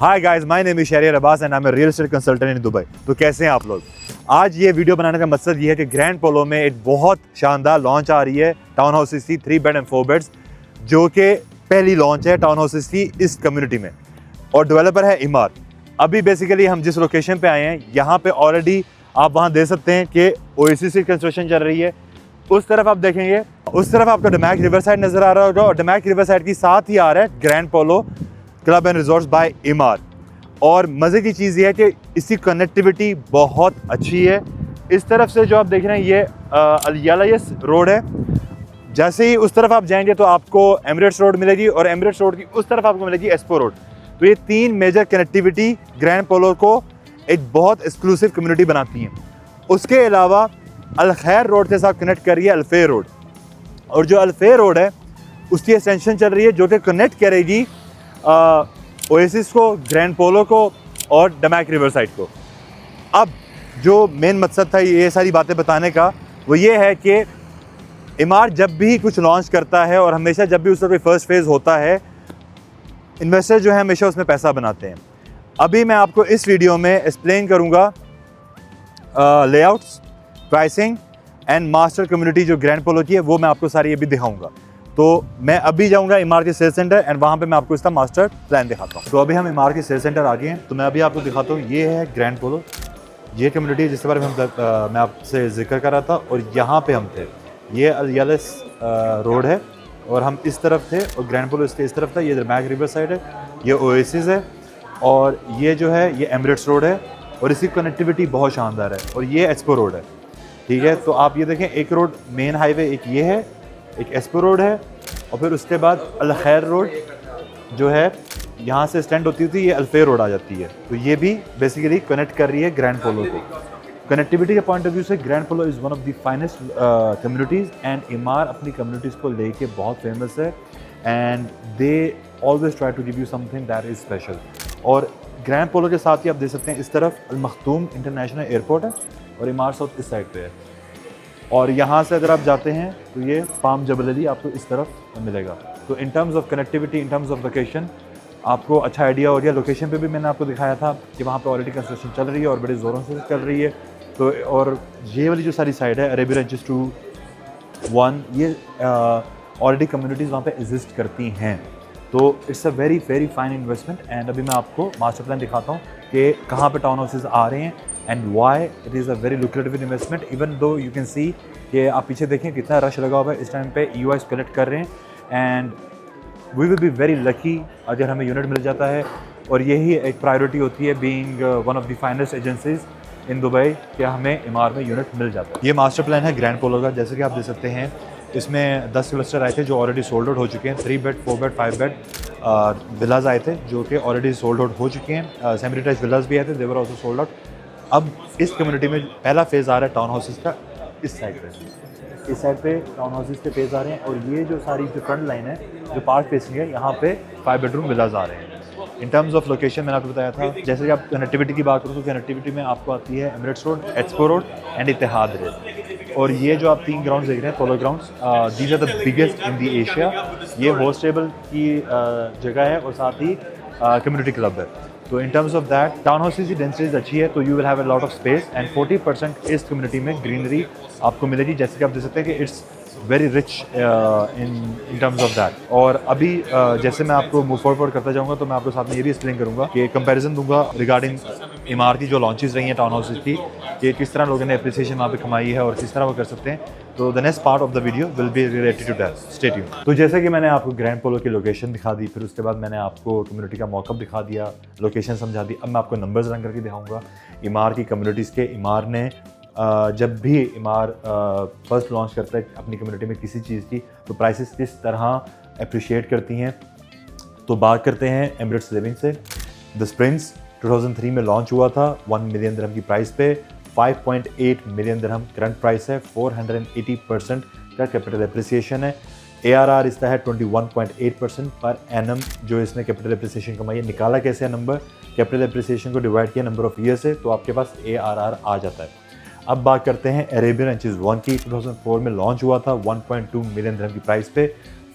Hi guys, my name is Shahriyar Abbas and I am a real estate consultant in Dubai. तो कैसे हैं आप लोग? आज ये वीडियो बनाने का मकसद ये है कि ग्रैंड पोलो में एक बहुत शानदार लॉन्च आ रही है, टाउन हाउसेस की 3 बेड एंड 4 बेड्स, जो कि पहली लॉन्च है टाउन हाउसेस की इस कम्युनिटी में, और डेवलपर है इमार। अभी बेसिकली हम जिस लोकेशन पे आए हैं, यहाँ पे ऑलरेडी आप वहाँ देख सकते हैं कि ओएसिस की कंस्ट्रक्शन चल रही है। उस तरफ आप देखेंगे, उस तरफ आपको डमैक रिवर साइड नजर आ रहा होगा, और डमैक रिवर साइड के साथ ही आ रहा है grand polo club and resorts by Emaar. और मज़े की चीज़ ये है कि इसकी कनेक्टिविटी बहुत अच्छी है। इस तरफ से जो आप देख रहे हैं ये अलियालायस रोड है। जैसे ही उस तरफ आप जाएंगे तो आपको एमिरेट्स रोड मिलेगी, और एमिरेट्स रोड की उस तरफ आपको मिलेगी एस्पो रोड। तो ये 3 मेजर कनेक्टिविटी ग्रैंड पोलो को एक बहुत एक्सक्लूसिव कम्युनिटी बनाती हैं। उसके अलावा अल खैर रोड के साथ कनेक्ट कर रही है अल्फे रोड, और जो अल्फे रोड है उसकी एक्सटेंशन चल रही है जो कि कनेक्ट करेगी ओएसिस को, ग्रैंड पोलो को और डमैक रिवर साइड को। अब जो मेन मकसद था ये सारी बातें बताने का, वो ये है कि इमार जब भी कुछ लॉन्च करता है, और हमेशा जब भी उसका कोई फर्स्ट फेज़ होता है, इन्वेस्टर जो है हमेशा उसमें पैसा बनाते हैं। अभी मैं आपको इस वीडियो में एक्सप्लेन करूँगा layouts, pricing and master community जो ग्रैंड पोलो की है, वो मैं आपको सारी अभी दिखाऊंगा। तो मैं अभी जाऊंगा इमार के सेल सेंटर, एंड वहाँ पे मैं आपको इसका मास्टर प्लान दिखाता हूँ। तो अभी हम इमार के सेल सेंटर आ गए हैं, तो मैं अभी आपको दिखाता हूँ। ये है ग्रैंड पोलो, ये कम्युनिटी है जिसके बारे में मैं आपसे जिक्र कर रहा था, और यहाँ पे हम थे। ये अलियालायस रोड है, और हम इस तरफ थे, और ग्रैंड पोलो इसके इस तरफ था। ये डमैक रिवर साइड है, ये ओएसिस है, और ये जो है ये एमिरेट्स रोड है, और इसकी कनेक्टिविटी बहुत शानदार है। और ये एस्पो रोड है, ठीक है। तो आप ये देखें, एक रोड मेन हाईवे एक ये है, एक एस्पो रोड है, और फिर उसके बाद अल खैर रोड जो है यहाँ से स्टैंड होती थी, ये अल्फे रोड आ जाती है। तो ये भी बेसिकली कनेक्ट कर रही है ग्रैंड पोलो को। कनेक्टिविटी के पॉइंट ऑफ व्यू से grand polo is one of the finest communities, and Emaar अपनी कम्युनिटीज़ को लेके बहुत फेमस है, and they always try to give you something that is special. और ग्रैंड पोलो के साथ ही आप देख सकते हैं, इस तरफ अल मखदूम इंटरनेशनल एयरपोर्ट है, और इमार साउथ इस साइड पे है। और यहाँ से अगर आप जाते हैं तो ये पाम जबल अली आपको इस तरफ मिलेगा। तो इन terms of connectivity, in terms of location, आपको अच्छा आइडिया हो गया। लोकेशन पे भी मैंने आपको दिखाया था कि वहाँ पे ऑलरेडी कंस्ट्रक्शन चल रही है, और बड़े ज़ोरों से चल रही है। तो और ये वाली जो सारी साइड है अरेबियन रंचेस 2-1, ये ऑलरेडी कम्युनिटीज़ वहाँ पे एग्जिस्ट करती हैं। तो it's a very very fine investment. And अभी मैं आपको मास्टर प्लान दिखाता हूँ कि कहाँ पे टाउन हाउसेज आ रहे हैं, and why it is a very lucrative investment. Even though you can see कि आप पीछे देखें कितना रश लगा हुआ है इस टाइम पे, EOIs कलेक्ट कर रहे हैं, and we will be very lucky अगर हमें यूनिट मिल जाता है। और यही एक प्रायोरिटी होती है, being one of the finest agencies in Dubai, कि हमें इमार में यूनिट मिल जाता है। ये मास्टर प्लान है ग्रैंड पोलो का। जैसे कि आप देख सकते हैं, इसमें 10 क्लस्टर आए थे जो ऑलरेडी सोल्ड आउट हो चुके हैं। 3 बेड, 4 बेड, 5 बेड विलाज आए थे जो कि ऑलरेडी सोल्ड आउट हो चुके हैं। सेमी डिटैच्ड विलाज भी आए थे, दे वर आल्सो सोल्ड आउट। अब इस कम्युनिटी में पहला फेज़ आ रहा है टाउन हाउसेस का, इस साइड पे, इस साइड पे टाउन हाउसेस के फेज़ आ रहे हैं। और ये जो सारी जो फ्रंट लाइन है जो पार्क फेसिंग है, यहाँ पे 5 बेडरूम विलाज आ रहे हैं। इन टर्म्स ऑफ लोकेशन मैंने आपको बताया था। जैसे कि आप कनेक्टिविटी की बात करो तो कनेक्टिविटी में आपको आती है Emirates road, Expo road and Etihad road. और ये जो आप 3 ग्राउंड्स देख रहे हैं, polo grounds, these are the biggest in the Asia. ये होस्टेबल की जगह है, और साथ ही कम्युनिटी क्लब है। तो इन terms of that town houses की डेंसिटीज अच्छी है, तो you will have a lot of space, and 40% इस कम्युनिटी में ग्रीनरी आपको मिलेगी। जैसे कि आप देख सकते हैं कि it's very rich in terms of that. और अभी जैसे मैं आपको मूव फॉरवर्ड करता जाऊंगा, तो मैं आपको साथ में ये भी एक्सप्लेन करूंगा कि कंपैरिजन दूंगा रिगार्डिंग इमार की जो लॉन्चेस रही हैं टाउन हाउसेज की, कि किस तरह लोगों ने अप्रिसिएशन वहाँ पे कमाई है, और किस तरह वो कर सकते हैं। तो the next part of the video will be related to that, stay tuned. तो जैसे कि मैंने आपको ग्रैंड पोलो की लोकेशन दिखा दी, फिर उसके बाद मैंने आपको कम्युनिटी का मॉकअप दिखा दिया, लोकेशन समझा दी। अब मैं आपको नंबर्स रन करके दिखाऊंगा इमार की कम्युनिटीज़ के। इमार ने जब भी इमार फर्स्ट लॉन्च करता है अपनी कम्युनिटी में किसी चीज़ की, तो प्राइसेस किस तरह अप्रिशिएट करती हैं। तो बात करते हैं एमिरेट्स लिविंग से। द स्प्रिंग्स 2003 में लॉन्च हुआ था 1 मिलियन दिरहम की प्राइस पे। 5.8 मिलियन दिरहम करंट प्राइस है। 480% का कैपिटल एप्रिसिएशन है। ARR इसका है 21.8% पर एनम जो इसने कैपिटल एप्रिसिएशन कमाई है। निकाला कैसे है नंबर? कैपिटल एप्रिसिएशन को डिवाइड किया नंबर ऑफ ईयर से, तो आपके पास ARR आ जाता है। अब बात करते हैं अरेबियन रंचेस 1 की। 2004 में लॉन्च हुआ था 1.2 मिलियन दिरहम की प्राइस पे।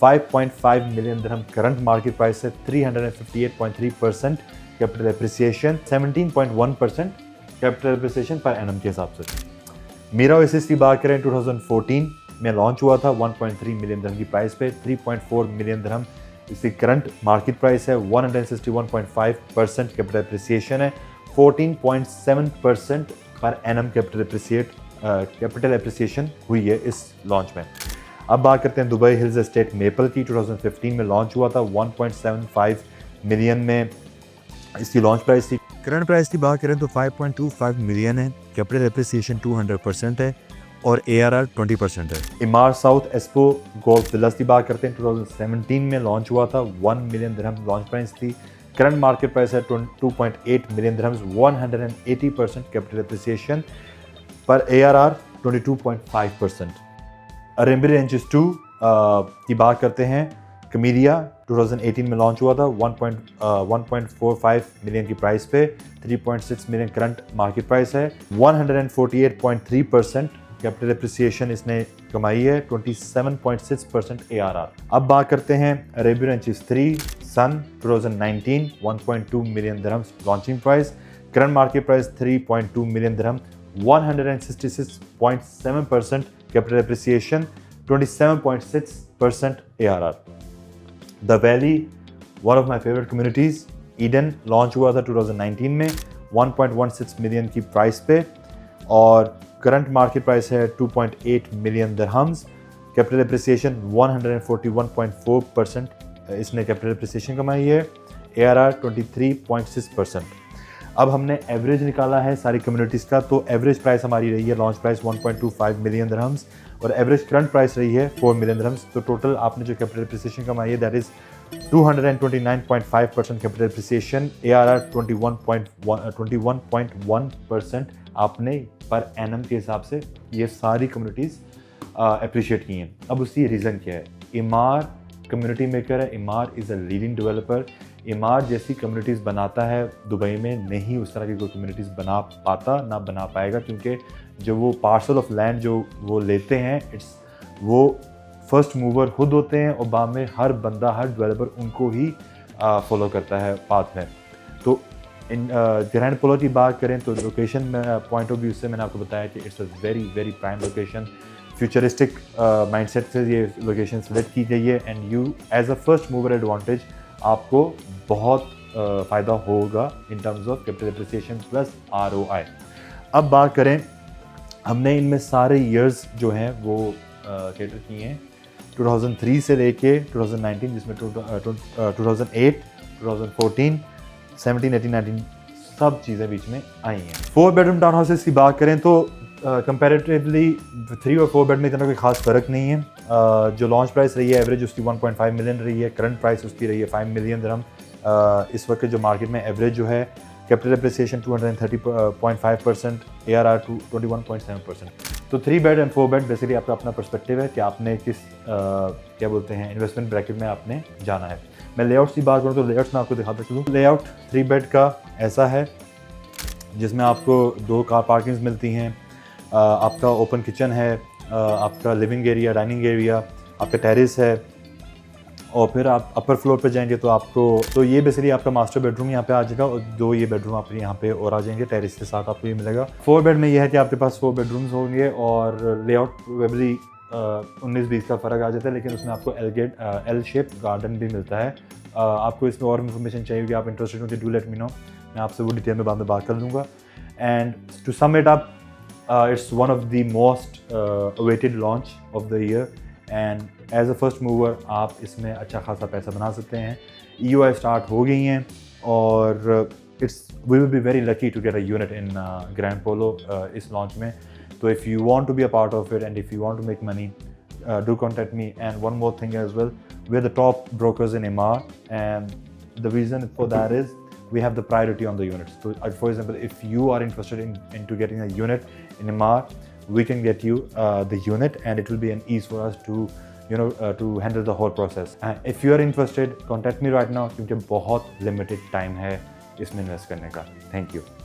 5.5 मिलियन दिरहम करंट मार्केट प्राइस है। 358.3% capital appreciation 17.1% capital appreciation per annum के हिसाब से। मीरा ओएसिस की बात करें 2014 में लॉन्च हुआ था 1.3 मिलियन दिरहम की प्राइस पे, 3.4 मिलियन दिरहम इसकी करंट मार्केट प्राइस है, 161.5% कैपिटल एप्रिसिएशन है, 14.7% पर एनम कैपिटल एप्रिसिएशन हुई है इस लॉन्च में। अब बात करते हैं दुबई हिल्स एस्टेट मेपल की। 2015 में लॉन्च हुआ था, 1.75 मिलियन में इसकी लॉन्च प्राइस थी। करंट प्राइस की बात करें तो 5.25 मिलियन है, कैपिटल एप्रिसिएशन 200% है और ARR 20% है। इमार साउथ एस्पो गोल्फ विलास की बात करते हैं 2017 में लॉन्च हुआ था, 1 मिलियन दिरहम लॉन्च प्राइस थी। करंट मार्केट प्राइस है 2.8 मिलियन दिरहम्स, 180% कैपिटल एप्रिसिएशन पर ARR 22.5%। अरेम्बी रेंजेस 2 की बात करते हैं, कमीलिया 2018 में लॉन्च हुआ था, 1.45 मिलियन की प्राइस पे, 3.6 मिलियन करंट मार्केट प्राइस है, 148.3% कैपिटल एप्रिसिएशन इसने कमाई है, 27.6% ARR। अब बात करते हैं अरेबियन रेंजेस 3 सन 2019, 1.2 million dirhams launching price, current market price 3.2 million dirham, 166.7% capital appreciation, 27.6% ARR। The valley, one of my favourite communities, Eden launch हुआ था 2019 में 1.16 मिलियन की प्राइस पे और करंट मार्केट प्राइस है 2.8 मिलियन दिरहम्स, कैपिटल एप्रिसिएशन 141.4% इसने capital appreciation कमाई है, ARR 23.6%। अब हमने एवरेज निकाला है सारी कम्युनिटीज़ का, तो एवरेज प्राइस हमारी रही है लॉन्च प्राइस 1.25 मिलियन दिरहम्स और एवरेज करंट प्राइस रही है 4 मिलियन दिरहम्स। तो टोटल आपने जो कैपिटल एप्रिसिएशन कमाई है that is 229.5% capital appreciation, ARR 21.1% आपने पर एनम के हिसाब से ये सारी कम्युनिटीज़ अप्रिशिएट की हैं। अब उसकी रीज़न क्या है? इमार कम्युनिटी मेकर है, इमार इज़ अ लीडिंग डेवलपर। इमार जैसी कम्युनिटीज़ बनाता है दुबई में, नहीं उस तरह की कोई कम्युनिटीज़ बना पाता ना बना पाएगा, क्योंकि जो वो पार्सल ऑफ लैंड जो वो लेते हैं वो फर्स्ट मूवर खुद होते हैं और बाद में हर बंदा हर डेवलपर उनको ही फॉलो करता है पाथ में। तो इन ग्रैंड पोलो की बात करें तो लोकेशन पॉइंट ऑफ व्यू से मैंने आपको बताया कि it's a very very prime location, futuristic mindset से ये लोकेशन सेलेक्ट की गई है and you as a first mover advantage आपको बहुत फ़ायदा होगा in terms of capital appreciation plus ROI। अब बात करें, हमने इनमें सारे ईयर्स जो हैं वो कैटर किए हैं 2003 से लेके 2019, जिसमें 2008, 2014, 17, 18, 19 सब चीज़ें बीच में आई हैं। 4 बेडरूम टाउन हाउसेस की बात करें तो कंपैरेटिवली 3 और 4 बेड में इतना कोई खास फ़र्क नहीं है। जो लॉन्च प्राइस रही है एवरेज उसकी 1.5 मिलियन रही है, करंट प्राइस उसकी रही है 5 मिलियन दिरहम। इस वक्त जो मार्केट में एवरेज जो है कैपिटल एप्रिसिएशन 230.5%, ARR 21.7%। तो 3 बेड एंड 4 बेड बेसिकली आपका अपना पर्सपेक्टिव है कि आपने किस क्या बोलते हैं इन्वेस्टमेंट ब्रैकेट में आपने जाना है। मैं लेआउट्स की बात करूँ तो लेआउट्स में आपको दिखाता चलूँ। लेआउट 3 बेड का ऐसा है जिसमें आपको 2 कार पार्किंग्स मिलती हैं, आपका ओपन किचन है, आपका लिविंग एरिया, डाइनिंग एरिया, आपका टेरेस है और फिर आप अपर फ्लोर पे जाएंगे तो आपको तो ये बेसिकली आपका मास्टर बेडरूम यहाँ पे आ जाएगा और 2 ये बेडरूम आप यहाँ पे और आ जाएंगे, टेरेस के साथ आपको ये मिलेगा। 4 बेड में ये है कि आपके पास 4 बेडरूम्स होंगे और लेआउट वेबली 19-20 का फ़र्क आ जाता है, लेकिन उसमें आपको एल शेप गार्डन भी मिलता है। आपको इसमें और इन्फॉर्मेशन चाहिए कि आप इंटरेस्टेड हो तो डू लेट मी नो, मैं आपसे वो डिटेल में बाद में बात कर लूँगा। And to sum it up, it's one of the most awaited launch of the year and as a first mover आप इसमें अच्छा खासा पैसा बना सकते हैं। EOI स्टार्ट हो गई हैं और we will be very lucky to get a unit in Grand Polo इस launch में। तो if you want to be a part of it and if you want to make money, do contact me। And one more thing as well, we're the top brokers in Emaar and the reason for that is we have the priority on the units. So, for example, if you are interested into getting a unit in Emaar, we can get you the unit, and it will be an ease for us to, to handle the whole process. And if you are interested, contact me right now क्योंकि बहुत limited time है इसमें invest करने का. Thank you.